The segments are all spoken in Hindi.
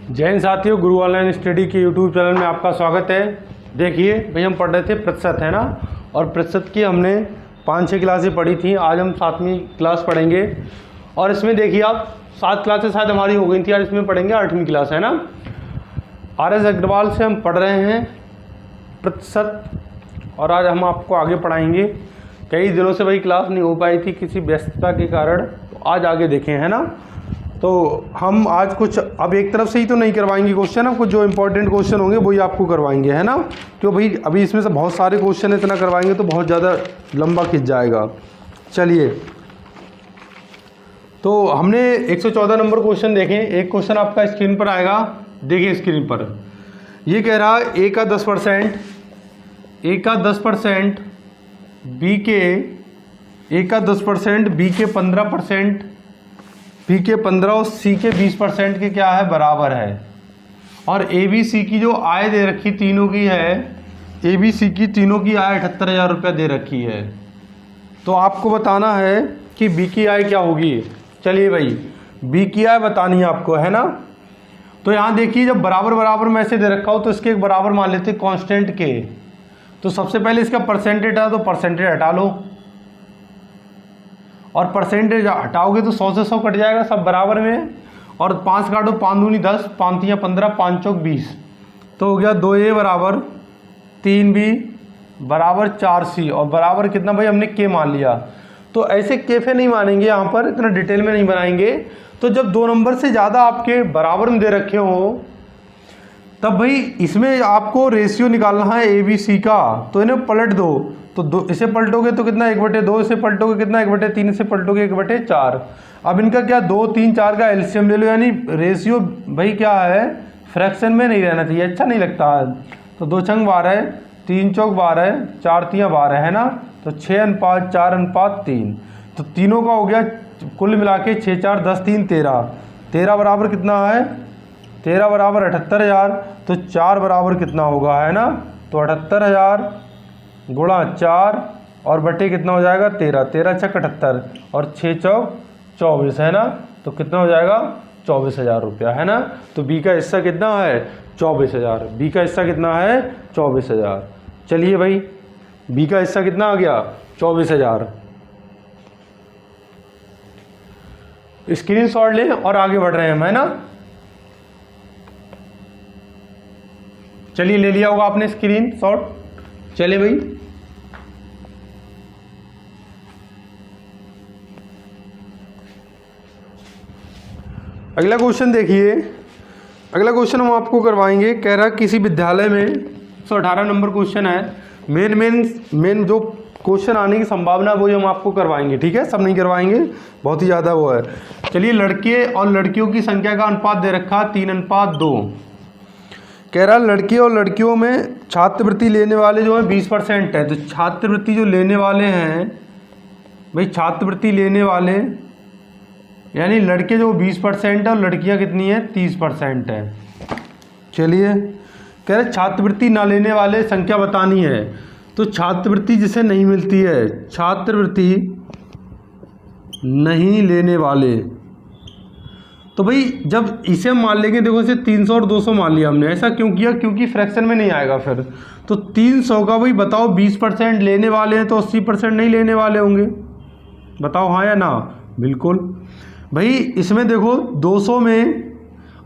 जय हिंद साथियों, गुरु ऑनलाइन स्टडी के यूट्यूब चैनल में आपका स्वागत है। देखिए भाई, हम पढ़ रहे थे प्रतिशत, है ना, और प्रतिशत की हमने 5-6 क्लासें पढ़ी थी। आज हम 7वीं क्लास पढ़ेंगे और इसमें देखिए आप 7 क्लासें शायद हमारी हो गई थी, आज इसमें पढ़ेंगे 8वीं क्लास, है ना। RS अग्रवाल से हम पढ़ रहे हैं प्रतिशत और आज हम आपको आगे पढ़ाएंगे। कई दिनों से भाई क्लास नहीं हो पाई थी किसी व्यस्तता के कारण, तो आज आगे देखें, है ना। तो हम आज कुछ अब एक तरफ से ही तो नहीं करवाएंगे क्वेश्चन, कुछ जो इंपॉर्टेंट क्वेश्चन होंगे वही आपको करवाएंगे, है ना। क्यों भाई, अभी इसमें से बहुत सारे क्वेश्चन इतना करवाएंगे तो बहुत ज़्यादा लंबा खिंच जाएगा। चलिए, तो हमने 114 नंबर क्वेश्चन देखें। एक क्वेश्चन आपका स्क्रीन पर आएगा, देखिए स्क्रीन पर। ये कह रहा है ए का 10%, ए का 10%, बी के ए का 10%, बी के 15%, बी के 15 और सी के 20% के क्या है, बराबर है। और ए बी सी की जो आय दे रखी तीनों की है, ए बी सी की तीनों की आय 78,000 रुपये दे रखी है। तो आपको बताना है कि बी की आय क्या होगी। चलिए भाई, बी की आय बतानी है आपको, है ना। तो यहाँ देखिए, जब बराबर बराबर में ऐसे दे रखा हो तो इसके एक बराबर मान लेते हैं कांस्टेंट के। तो सबसे पहले इसका परसेंटेज है, तो परसेंटेज हटा लो, और परसेंटेज हटाओगे तो 100 से 100 कट जाएगा, सब बराबर में। और 5 काटो, 5 दूनी 10, 5 तियाँ 15, 5 चौक 20। तो हो गया 2A बराबर 3B बराबर 4C, और बराबर कितना भाई, हमने के मान लिया। तो ऐसे कैफे नहीं मानेंगे, यहाँ पर इतना डिटेल में नहीं बनाएंगे। तो जब 2 नंबर से ज़्यादा आपके बराबर में दे रखे हो, तब भाई इसमें आपको रेशियो निकालना है ए बी सी का। तो इन्हें पलट दो, तो इसे पलटोगे तो कितना 1/2, इसे पलटोगे कितना 1/3, इसे पलटोगे 1/4। अब इनका क्या 2, 3, 4 का एलसीएम ले लो, यानी रेशियो भाई क्या है, फ्रैक्शन में नहीं रहना चाहिए, अच्छा नहीं लगता है। तो 2 छंग 12, 3 चौक 12, 4 तियाँ 12, है ना। तो 6:4:3। तो तीनों का हो गया कुल मिला के 6, 4, 10, 3, 13। 13 बराबर कितना है, 13 बराबर 78,000। तो 4 बराबर कितना होगा, है ना। तो 78,000 गुणा 4 और बटे कितना हो जाएगा 13, 13 छक 78 और 6 चौक 24, है ना। तो कितना हो जाएगा 24,000 रुपया, है ना। तो बी का हिस्सा कितना है, 24,000। बी का हिस्सा कितना है, 24,000। चलिए भाई, बी का हिस्सा कितना आ गया, 24,000। स्क्रीनशॉट लें और आगे बढ़ रहे हैं हम, है ना। चलिए, ले लिया होगा आपने स्क्रीनशॉट। चलिए भाई, अगला क्वेश्चन देखिए। अगला क्वेश्चन हम आपको करवाएंगे। कह रहा किसी विद्यालय में 118 नंबर क्वेश्चन है। मेन जो क्वेश्चन आने की संभावना है वही हम आपको करवाएंगे, ठीक है, सब नहीं करवाएंगे, बहुत ही ज़्यादा वो है। चलिए, लड़के और लड़कियों की संख्या का अनुपात दे रखा 3:2। कह रहा लड़के और लड़कियों में छात्रवृत्ति लेने वाले जो है 20% है। तो छात्रवृत्ति जो लेने वाले हैं भाई, छात्रवृत्ति लेने वाले यानी लड़के जो 20% है और लड़कियां कितनी है, 30% है। चलिए, कह रहे छात्रवृत्ति ना लेने वाले संख्या बतानी है। तो छात्रवृत्ति जिसे नहीं मिलती है, छात्रवृत्ति नहीं लेने वाले, तो भाई जब इसे मान लेंगे, देखो इसे 300 और 200 मान लिया हमने। ऐसा क्यों किया, क्योंकि फ्रैक्शन में नहीं आएगा फिर। तो 300 का भाई बताओ 20% लेने वाले हैं तो 80% नहीं लेने वाले होंगे, बताओ हाँ या ना। बिल्कुल भाई, इसमें देखो 200 में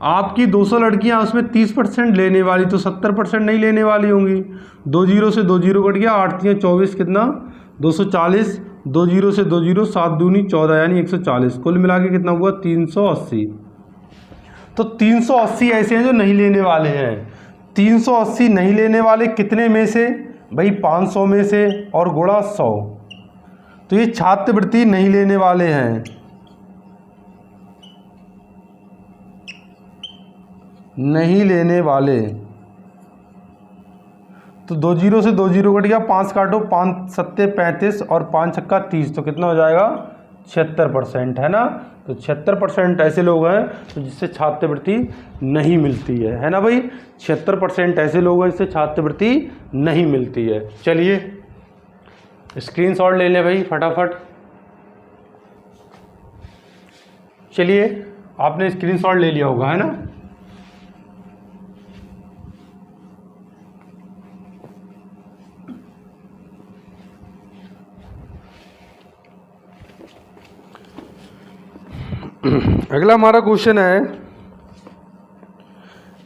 आपकी 200 लड़कियां, उसमें 30% लेने वाली, तो 70% नहीं लेने वाली होंगी। 2 जीरो से 2 जीरो कट गया, 8 तियाँ 24, कितना 240, 2 जीरो से 2 जीरो, 7 दूनी 14, यानी 140। कुल मिला के कितना हुआ 380। तो 380 ऐसे हैं जो नहीं लेने वाले हैं। 380 नहीं लेने वाले कितने में से भाई, 500 में से, और गुणा 100। तो ये छात्रवृत्ति नहीं लेने वाले हैं, नहीं लेने वाले। तो 2 जीरो से 2 जीरो कट गया, 5 काटो, 5 सत्ते 35 और 5 छक्का 30। तो कितना हो जाएगा 76%, है ना। तो 76% ऐसे लोग हैं तो जिससे छात्रवृत्ति नहीं मिलती है ना भाई। 76% ऐसे लोग हैं जिससे छात्रवृत्ति नहीं मिलती है। चलिए, स्क्रीनशॉट ले लें भाई फटाफट। चलिए, आपने स्क्रीनशॉट ले लिया होगा, है ना। अगला हमारा क्वेश्चन है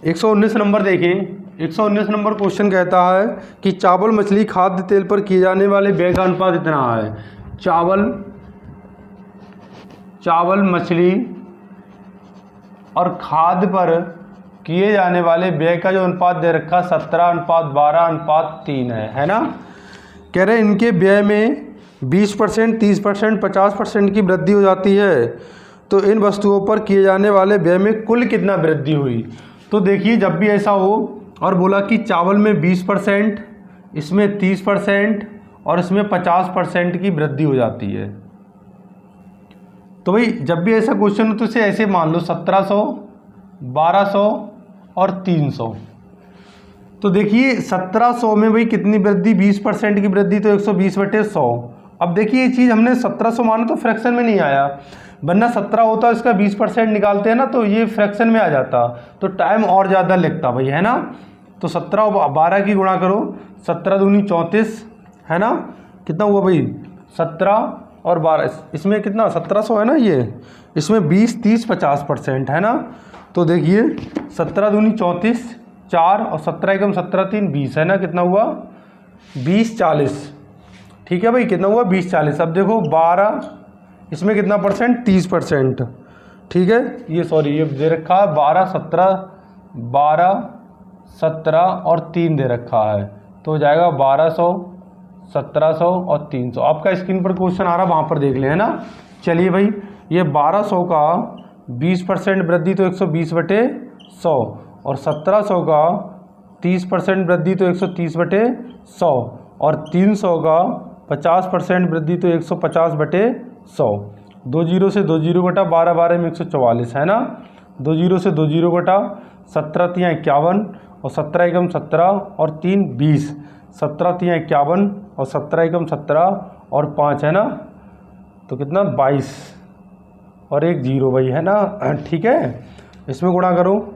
119 नंबर। देखें 119 नंबर क्वेश्चन कहता है कि चावल मछली खाद्य तेल पर किए जाने वाले व्यय का अनुपात इतना है। चावल मछली और खाद्य पर किए जाने वाले व्यय का जो अनुपात दे रखा 17:12:3 है ना। कह रहे इनके व्यय में 20%, 30%, 50% की वृद्धि हो जाती है, तो इन वस्तुओं पर किए जाने वाले व्यय में कुल कितना वृद्धि हुई। तो देखिए जब भी ऐसा हो और बोला कि चावल में 20%, इसमें 30% और इसमें 50% की वृद्धि हो जाती है, तो भाई जब भी ऐसा क्वेश्चन हो तो इसे ऐसे मान लो 1700, 1200 और 300। तो देखिए 1700 में भाई कितनी वृद्धि, 20% की वृद्धि, तो 120/100। अब देखिए ये चीज़ हमने 1700 माना तो फ्रैक्शन में नहीं आया, वरना 17 होता इसका 20% निकालते हैं ना तो ये फ्रैक्शन में आ जाता, तो टाइम और ज़्यादा लगता भाई, है ना। तो 17 और 12 की गुणा करो, 17 दूनी 34, है ना। कितना हुआ भाई 17 और 12, इसमें कितना 1700 है ना ये, इसमें 20, 30, 50% है ना। तो देखिए 17 दूनी 34, 4 और 17 एकम 17 3 20 है ना। कितना हुआ 20 40, ठीक है भाई, कितना हुआ 20 40। अब देखो 12, इसमें कितना परसेंट 30%, ठीक है। ये सॉरी ये दे रखा है 12 17 और 3 दे रखा है, तो हो जाएगा 1200, 1700 और 300। आपका स्क्रीन पर क्वेश्चन आ रहा है वहाँ पर देख लें, है ना। चलिए भाई ये 1200 का 20% वृद्धि तो 120/100 और 1700 का 30% वृद्धि तो 130/100 और 300 का 50% वृद्धि तो 150/100। 2 जीरो से 2 जीरो घटा, 12 12 में 144 है ना। 2 जीरो से 2 जीरो घटा, 17 3 51 और 17 एकम 17 और 3 20, 17 3 51 और 17 एकम 17 और 5 है ना, तो कितना 22 और 1 जीरो भाई, है ना, ठीक है। इसमें गुणा करो,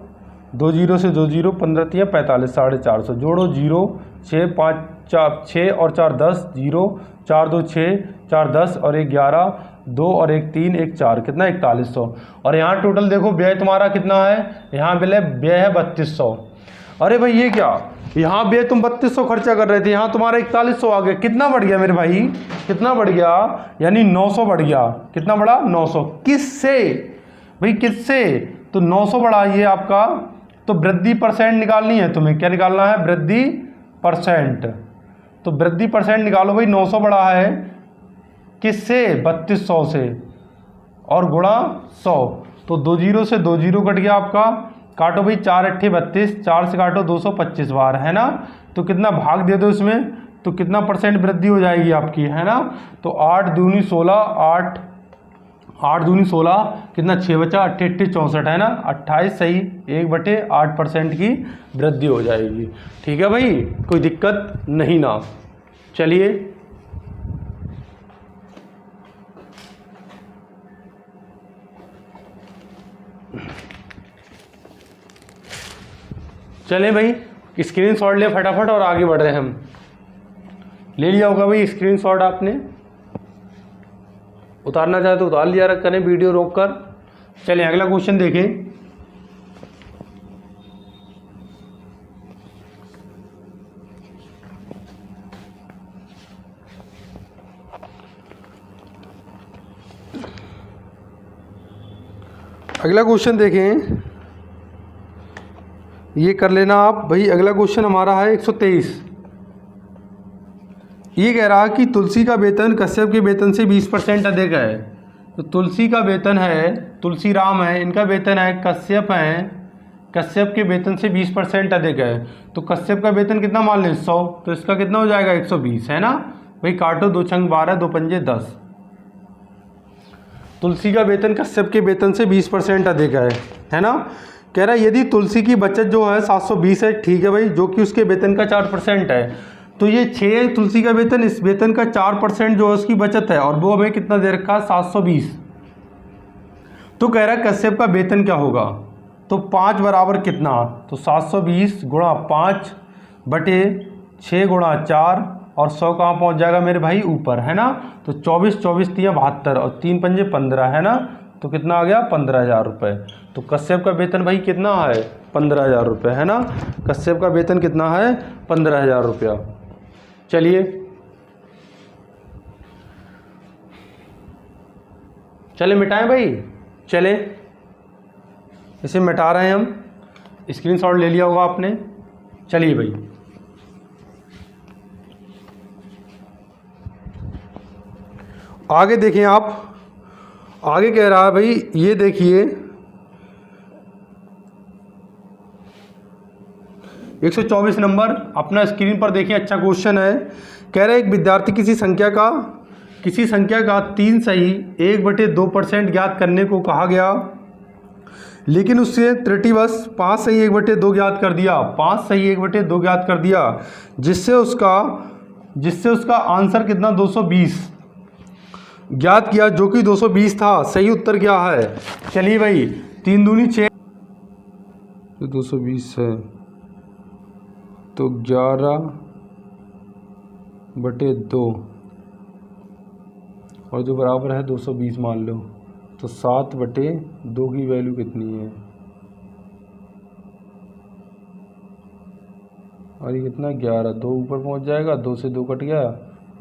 2 जीरो से 2 जीरो, 15 3 45, 450, जोड़ो 0, 6 5 4 6 और 4 10, 0 4 2 6, 4 10 और 1 11, 2 और 1 3, 1 4, कितना 4100। और यहाँ टोटल देखो व्यय तुम्हारा कितना है, यहाँ व्यय है 3200। अरे भाई ये क्या, यहाँ व्यय तुम 3200 खर्चा कर रहे थे, यहाँ तुम्हारा 4100 आ गया। कितना बढ़ गया मेरे भाई, कितना बढ़ गया, यानी 900 बढ़ गया। कितना बढ़ा 900, किससे भाई, किससे, तो 900 बढ़ा ये आपका। तो वृद्धि परसेंट निकालनी है तुम्हें, क्या निकालना है, वृद्धि परसेंट। तो वृद्धि परसेंट निकालो भाई, 900 बढ़ा है किससे, 3200 से, और गुणा 100। तो 2 जीरो से 2 जीरो कट गया आपका, काटो भाई 4 8 32, 4 से काटो 225 बार, है ना। तो कितना भाग दे दो इसमें, तो कितना परसेंट वृद्धि हो जाएगी आपकी, है ना। तो 8 दूनी 16, 8 दूनी 16, कितना 6 बचा, 8 8 64 है ना, 28 सही, 1/8% की वृद्धि हो जाएगी। ठीक है भाई, कोई दिक्कत नहीं ना। चलिए चलें भाई, स्क्रीनशॉट ले फटाफट और आगे बढ़ रहे हैं हम। ले लिया होगा भाई स्क्रीनशॉट आपने, उतारना चाहे तो उतार लिया करें वीडियो रोक कर। चलिए अगला क्वेश्चन देखें। अगला क्वेश्चन देखें, ये कर लेना आप भाई। अगला क्वेश्चन हमारा है 123। ये कह रहा है कि तुलसी का वेतन कश्यप के वेतन से 20% अधिक है। तो तुलसी का वेतन है, तुलसी राम है, इनका वेतन है, कश्यप है, कश्यप के वेतन से 20% अधिक है। तो कश्यप का वेतन कितना मान लें 100, तो इसका कितना हो जाएगा 120, है ना भाई। काटो 2 छंग 12, 2 पंजे 10। तुलसी का वेतन कश्यप के वेतन से 20% अधिक है ना। कह रहा है यदि तुलसी की बचत जो है 720 है, ठीक है भाई, जो कि उसके वेतन का 4% है। तो ये 6 तुलसी का वेतन, इस वेतन का 4% जो है उसकी बचत है, और वो हमें कितना दे रखा है 720। तो कह रहा है कश्यप का वेतन क्या होगा, तो 5 बराबर कितना, तो 720 गुणा 5 बटे 6 गुणा 4, और 100 कहाँ पहुँच जाएगा मेरे भाई ऊपर, है ना। तो 24 24 3 72 और 3 पंजे 15, है ना। तो कितना आ गया 15,000 रुपये। तो कश्यप का वेतन भाई कितना है 15,000 रुपये, है ना। कश्यप का वेतन कितना है 15,000 रुपया। चलिए चले मिटाएं भाई, चले इसे मिटा रहे हैं हम, स्क्रीनशॉट ले लिया होगा आपने। चलिए भाई आगे देखें आप, आगे कह रहा है भाई ये देखिए 124 नंबर अपना स्क्रीन पर देखिए, अच्छा क्वेश्चन है। कह रहा है एक विद्यार्थी किसी संख्या का 3 सही 1/2% ज्ञात करने को कहा गया, लेकिन उससे त्रुटिवश 5 सही 1/2 ज्ञात कर दिया, 5 सही 1/2 ज्ञात कर दिया, जिससे उसका आंसर कितना 220 ज्ञात किया, जो कि 220 था। सही उत्तर क्या है? चलिए भाई 3 दूनी 6, 220 है तो 11/2 और जो बराबर है 220 मान लो, तो 7/2 की वैल्यू कितनी है? और ये कितना 11, 2 ऊपर पहुंच जाएगा, 2 से 2 कट गया,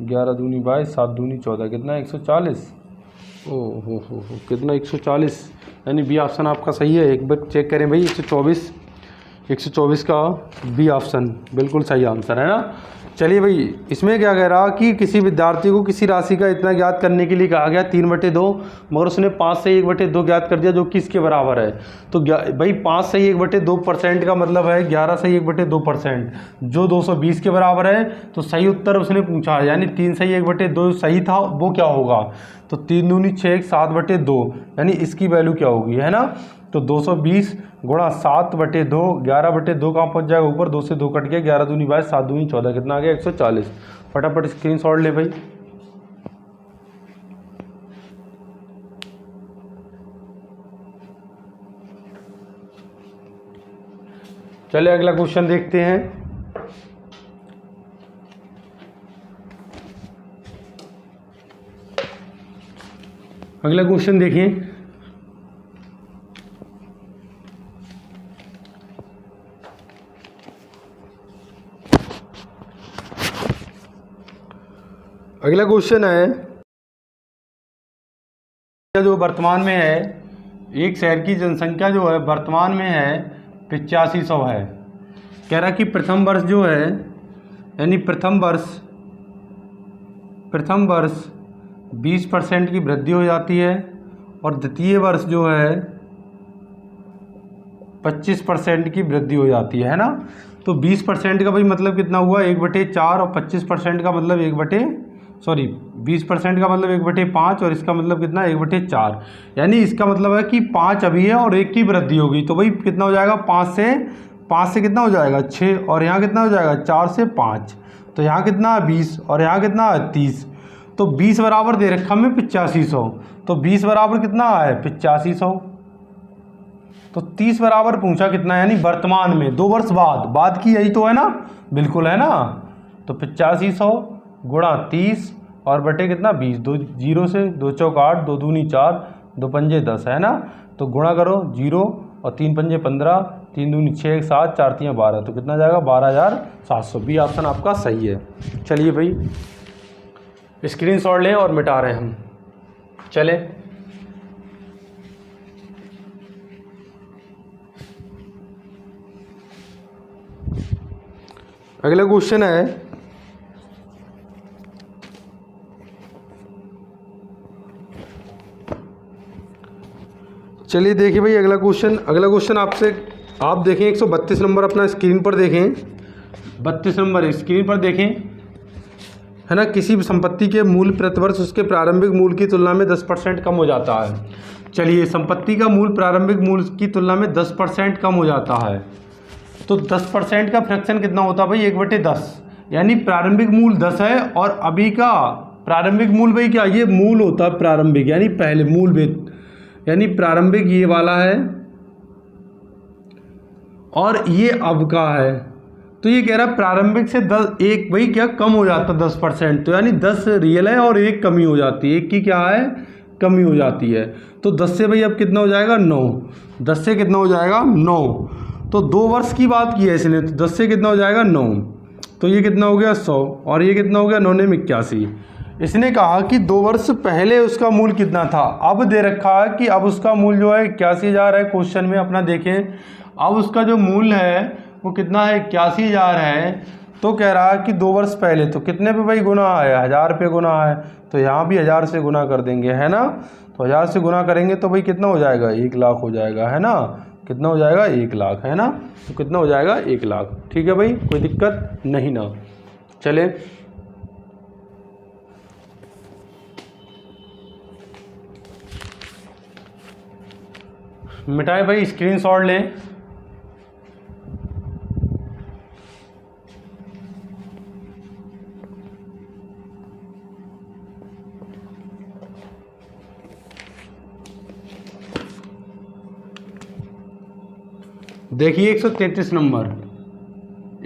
11 दूनी 22, 7 दूनी 14, कितना 140। ओ हो कितना 140, यानी बी ऑप्शन आपका सही है। एक बार चेक करें भाई, 124 का बी ऑप्शन बिल्कुल सही आंसर है ना। चलिए भाई इसमें क्या कह रहा कि किसी विद्यार्थी को किसी राशि का इतना ज्ञात करने के लिए कहा गया 3/2, मगर उसने 5 से 1/2 ज्ञात कर दिया, जो कि इसके बराबर है। तो भाई 5 से 1/2% का मतलब है 11 से 1/2%, जो 220 के बराबर है। तो सही उत्तर उसने पूछा, यानी 3 से 1/2 सही था, वो क्या होगा? तो 3 दूनी 6, 7/2, यानी इसकी वैल्यू क्या होगी, है ना। तो 220 गुणा 7/2, 11/2 कहाँ पहुँच जाएगा ऊपर, 2 से 2 कट गया, 11 दूनी 22, 7 दूनी 14, कितना आ गया 140। फटाफट स्क्रीनशॉट ले भाई। चले अगला क्वेश्चन देखते हैं। अगला क्वेश्चन देखिए, अगला क्वेश्चन है जो वर्तमान में है, एक शहर की जनसंख्या जो है वर्तमान में है 8500 है। कह रहा कि प्रथम वर्ष जो है, यानी प्रथम वर्ष 20% की वृद्धि हो जाती है, और द्वितीय वर्ष जो है 25% की वृद्धि हो जाती है ना। तो 20% का भाई मतलब कितना हुआ 1/4, और 25% का मतलब 20% का मतलब 1/5, और इसका मतलब कितना 1/4, यानी इसका मतलब है कि 5 अभी है और 1 की वृद्धि होगी। तो भाई कितना हो जाएगा 5 से कितना हो जाएगा 6, और यहाँ कितना हो जाएगा 4 से 5, तो यहाँ कितना है 20, और यहाँ कितना है 30। तो 20 बराबर दे रखा हमें 8500, तो 20 बराबर कितना है 8500। तो 30 बराबर पूछा कितना, यानी वर्तमान में 2 वर्ष बाद की, यही तो है ना, बिल्कुल है ना। तो 8500 गुणा 30 और बटे कितना 20, 2 0 से 2 चौक 8, 2 दूनी 4, 2 पंजे 10, है ना। तो गुणा करो 0 और 3 पंजे 15, 3 दूनी 6, 7, 4 3 12, तो कितना जाएगा 12,700। बी ऑप्शन आपका सही है। चलिए भाई स्क्रीनशॉट लें और मिटा रहे हैं हम। चले अगला क्वेश्चन है, चलिए देखिए भाई अगला क्वेश्चन आपसे, आप देखें 132 नंबर अपना स्क्रीन पर देखें, 32 नंबर स्क्रीन पर देखें, है ना। किसी भी संपत्ति के मूल्य प्रतिवर्ष उसके प्रारंभिक मूल्य की तुलना में 10% कम हो जाता है। चलिए संपत्ति का मूल्य प्रारंभिक मूल्य की तुलना में 10% कम हो जाता है, तो 10% का फ्रैक्शन कितना होता है भाई 1/10, यानी प्रारंभिक मूल्य 10 है, और अभी का प्रारंभिक मूल्य भाई क्या, ये मूल होता है प्रारंभिक, यानी पहले मूल यानी प्रारंभिक ये वाला है, और ये अब का है। तो ये कह रहा है प्रारंभिक से 1 भाई क्या कम हो जाता है 10%, तो यानी 10 रियल है और 1 कमी हो जाती है, 1 की क्या है कमी हो जाती है। तो 10 से भाई अब कितना हो जाएगा 9, 10 से कितना हो जाएगा 9। तो 2 वर्ष की बात की है इसने, तो 10 से कितना हो जाएगा 9, तो ये कितना हो गया 100 और ये कितना हो गया 9 ने 81। इसने कहा कि 2 वर्ष पहले उसका मूल कितना था। अब दे रखा है कि अब उसका मूल जो है 81,000 है क्वेश्चन में अपना देखें। अब उसका जो मूल है वो कितना है 81,000 है। तो कह रहा है कि 2 वर्ष पहले, तो कितने पे भाई गुना है 1000 पे गुना है, तो यहाँ भी 1000 से गुना कर देंगे, है ना। तो 1000 से गुना करेंगे तो भाई कितना हो जाएगा 1 लाख हो जाएगा, है ना। कितना हो जाएगा 1 लाख, है ना। तो कितना हो जाएगा 1 लाख। ठीक है भाई, कोई दिक्कत नहीं ना। चले मिटाए भाई, स्क्रीनशॉट लें। देखिए 133 नंबर,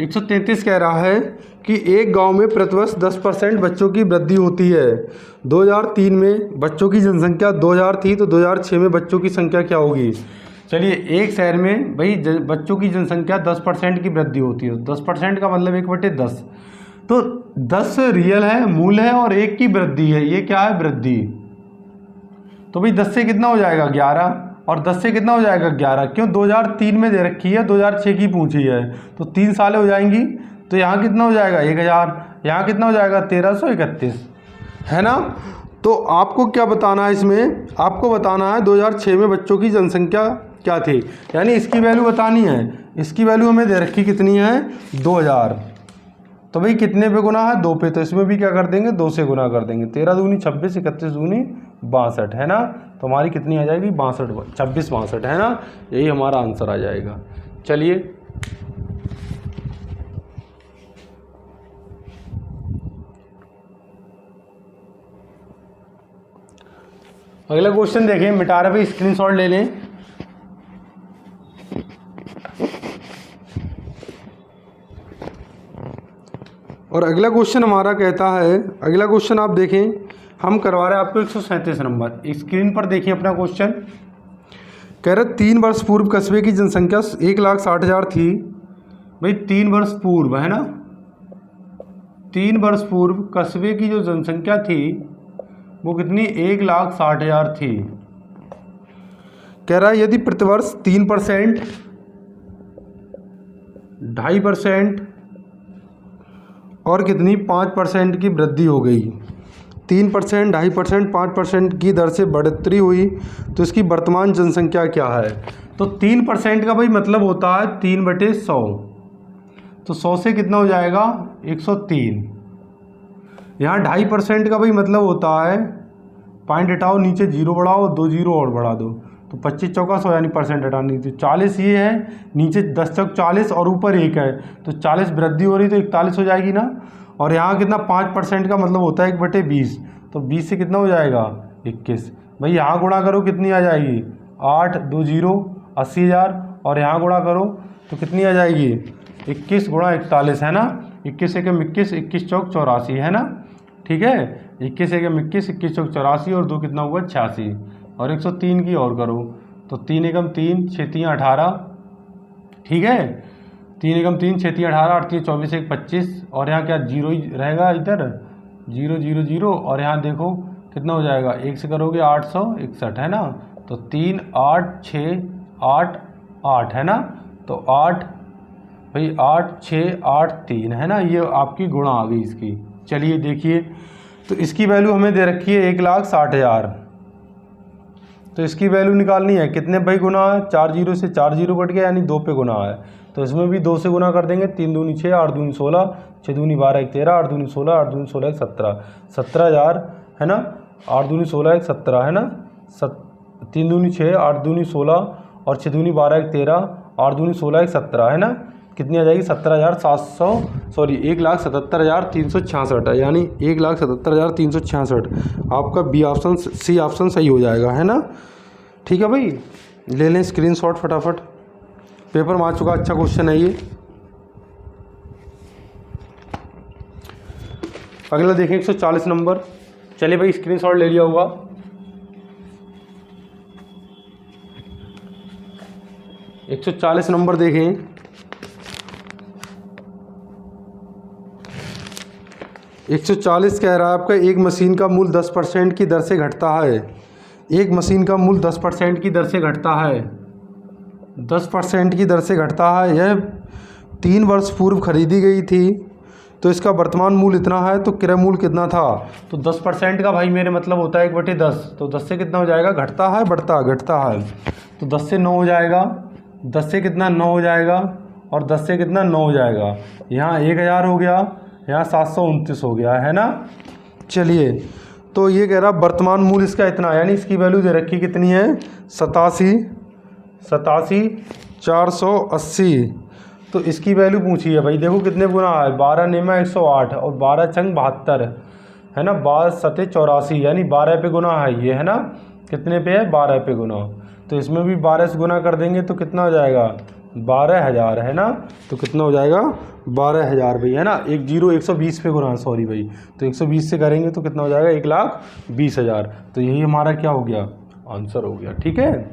133 कह रहा है कि एक गांव में प्रतिवर्ष 10% बच्चों की वृद्धि होती है। 2003 में बच्चों की जनसंख्या 2000 थी, तो 2006 में बच्चों की संख्या क्या होगी। चलिए, एक शहर में भाई बच्चों की जनसंख्या 10% की वृद्धि होती है। 10% का मतलब 1/10, तो 10 रियल है, मूल है, और 1 की वृद्धि है, ये क्या है वृद्धि। तो भाई 10 से कितना हो जाएगा 11, और 10 से कितना हो जाएगा 11, क्यों 2003 में दे रखी है, 2006 की पूछी है, तो 3 सालें हो जाएंगी। तो यहाँ कितना हो जाएगा 1000, यहाँ कितना हो जाएगा 1331, है ना। तो आपको क्या बताना है इसमें, आपको बताना है 2006 में बच्चों की जनसंख्या क्या थी, यानी इसकी वैल्यू बतानी है। इसकी वैल्यू हमें दे रखी कितनी है 2000, तो भाई कितने पे गुना है 2 पे, तो इसमें भी क्या कर देंगे 2 से गुना कर देंगे। 13 दूनी 26, 31 दूनी 62, है ना। तो हमारी कितनी आ जाएगी 62, 26 62, है ना। यही हमारा आंसर आ जाएगा। चलिए अगला क्वेश्चन देखें, मिटा रहे भाई स्क्रीनशॉट ले लें। और अगला क्वेश्चन हमारा कहता है, अगला क्वेश्चन आप देखें, हम करवा रहे हैं आपको 137 नंबर। स्क्रीन पर देखिए अपना क्वेश्चन। कह रहे 3 वर्ष पूर्व कस्बे की जनसंख्या 1,60,000 थी। भाई 3 वर्ष पूर्व, है ना, 3 वर्ष पूर्व कस्बे की जो जनसंख्या थी वो कितनी 1,60,000 थी। कह रहा है यदि प्रतिवर्ष 3%, 2.5% और कितनी 5% की वृद्धि हो गई, 3%, 2.5%, 5% की दर से बढ़ोतरी हुई, तो इसकी वर्तमान जनसंख्या क्या है। तो 3% का भाई मतलब होता है 3/100, तो 100 से कितना हो जाएगा 103। यहाँ 2.5% का भाई मतलब होता है, पॉइंट हटाओ, नीचे 0 बढ़ाओ, 2 0 और बढ़ा दो, तो 25 चौका 100, यानी परसेंट हटानी थी। 40 ये है, नीचे 10 चौक 40 और ऊपर 1 है, तो 40 वृद्धि हो रही तो 41 हो जाएगी ना। और यहाँ कितना 5% का मतलब होता है 1/20, तो 20 से कितना हो जाएगा 21। भाई यहाँ गुणा करो कितनी आ जाएगी 8 2 0 80,000, और यहाँ गुणा करो तो कितनी आ जाएगी 21 गुणा 41, है ना। 21 एकम 21, 21 चौक 84, है ना। ठीक है, 21 एकम 21, 21 चौक 84 और 2 कितना हुआ 86, और 103 की और करो तो 3 एकम 3, 6 3 18, ठीक है, 3 एकम 3, 6 3 18, 8 3 24, 1 25, और यहाँ क्या 0 ही रहेगा, इधर 0 0 0, और यहाँ देखो कितना हो जाएगा 1 से करोगे 861, है ना। तो 3 8 6 8 8, है ना। तो 8 भाई 8 6 8 3, है ना, ये आपकी गुणा आ गई इसकी। चलिए देखिए, तो इसकी वैल्यू हमें दे रखी है 1,60,000, तो इसकी वैल्यू निकालनी है। कितने भाई गुना है, 4 0 से 4 0 कट गया, यानी 2 पे गुना है, तो इसमें भी 2 से गुना कर देंगे। 3 दूनी 6, 8 दूनी 16, 6 दूनी 12 1 13, 8 दूनी 16, 8 दूनी 16 1 17, 17,000, है ना। 8 दूनी 16 1 17, है ना। 3 दूनी 6, 8 दूनी 16 और 6 दूनी 12 1 13, 8 दूनी 16 1 17, है ना। कितनी आ जाएगी 17,700, सॉरी 1,77,366 है, यानी 1,77,366। आपका बी ऑप्शन, सी ऑप्शन सही हो जाएगा, है ना। ठीक है भाई, ले लें स्क्रीनशॉट फटाफट, पेपर में आ चुका, अच्छा क्वेश्चन है ये। अगला देखें 140 नंबर। चलिए भाई स्क्रीनशॉट ले लिया होगा। 140 नंबर देखें। 140 कह रहा है आपका एक मशीन का मूल्य 10% की दर से घटता है। एक मशीन का मूल्य 10% की दर से घटता है, 10% की दर से घटता है। यह 3 वर्ष पूर्व खरीदी गई थी, तो इसका वर्तमान मूल्य इतना है, तो क्रय मूल्य कितना था? तो 10% का भाई मेरे मतलब होता है 1/10। तो 10 से कितना हो जाएगा? घटता है बढ़ता? घटता है। तो 10 से 9 हो जाएगा, 10 से कितना 9 हो जाएगा, और 10 से कितना 9 हो जाएगा। यहाँ 1000 हो गया, यहाँ 729 हो गया, है ना। चलिए, तो ये कह रहा वर्तमान मूल्य इसका इतना, यानी इसकी वैल्यू दे रखी कितनी है? 87,480। तो इसकी वैल्यू पूछी है भाई। देखो कितने गुना है, 12 नेमा 108 और 12 छंग 72, है ना। 12 सते 84, यानी 12 पे गुना है ये, है ना। कितने पे है? 12 पे गुना। तो इसमें भी 12 से गुना कर देंगे तो कितना हो जाएगा? 12,000, है ना। तो कितना हो जाएगा? 12,000 भाई, है ना। 120 पे गुना, सॉरी भाई। तो 120 से करेंगे तो कितना हो जाएगा? 1,20,000। तो यही हमारा क्या हो गया? आंसर हो गया। ठीक है,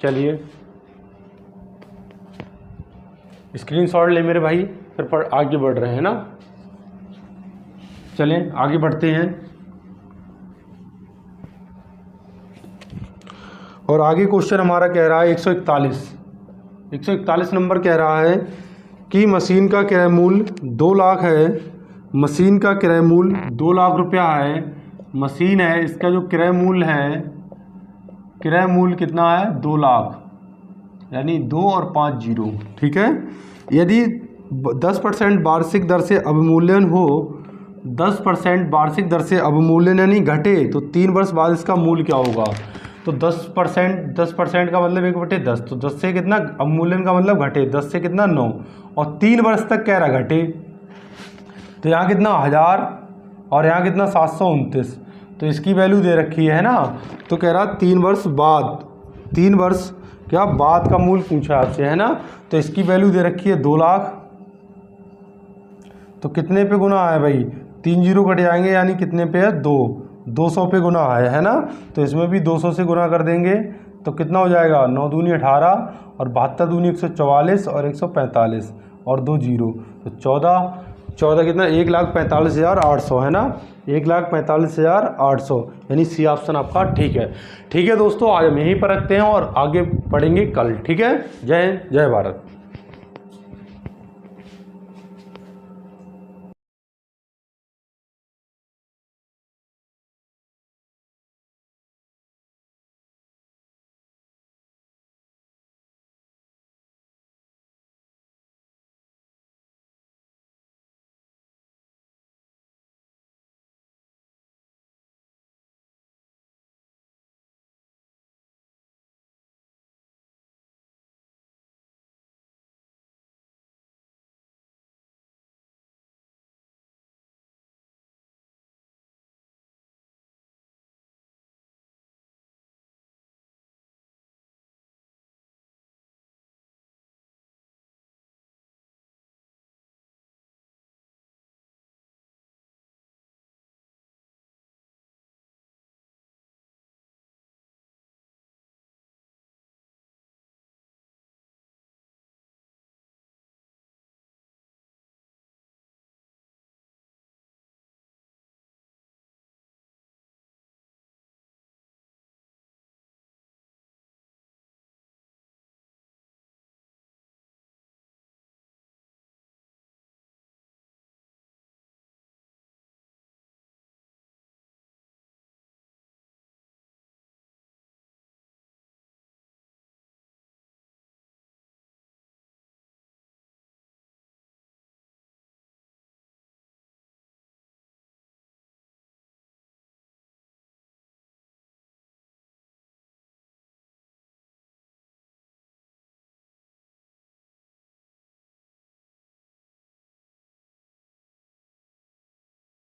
चलिए स्क्रीनशॉट ले मेरे भाई, फिर पर आगे बढ़ रहे हैं ना। चलें आगे बढ़ते हैं। और आगे क्वेश्चन हमारा कह रहा है 141 नंबर कह रहा है कि मशीन का क्रय मूल्य 2 लाख है। मशीन का क्रय मूल्य 2 लाख रुपया है। मशीन है, इसका जो क्रय मूल्य है, क्रय मूल्य कितना है? 2 लाख, यानी 2 और 5 जीरो। ठीक है। यदि 10% वार्षिक दर से अवमूल्यन हो, 10% वार्षिक दर से अवमूल्यन यानी घटे, तो 3 वर्ष बाद इसका मूल्य क्या होगा? तो 10% का मतलब 1/10। तो 10 से कितना अवमूल्यन का मतलब घटे, 10 से कितना 9, और 3 वर्ष तक कह रहा घटे। तो यहाँ कितना 1000 और यहाँ कितना 729। तो इसकी वैल्यू दे रखी है ना। तो कह रहा 3 वर्ष बाद, 3 वर्ष क्या बाद का मूल्य पूछा आपसे, है ना। तो इसकी वैल्यू दे रखी है 2 लाख। तो कितने पे गुना है भाई? 3 जीरो कट जाएंगे, यानी कितने पे है? 200 पे गुना है ना। तो इसमें भी 200 से गुना कर देंगे तो कितना हो जाएगा? 9 दूनी 18 और 72 दूनी 144 और 145 और 2 जीरो, तो 14 कितना? 1,45,800, है ना। 1,45,800, यानी सी ऑप्शन आपका ठीक है। ठीक है दोस्तों, आज हम यहीं पर रखते हैं और आगे पढ़ेंगे कल। ठीक है, जय हिंद, जय भारत।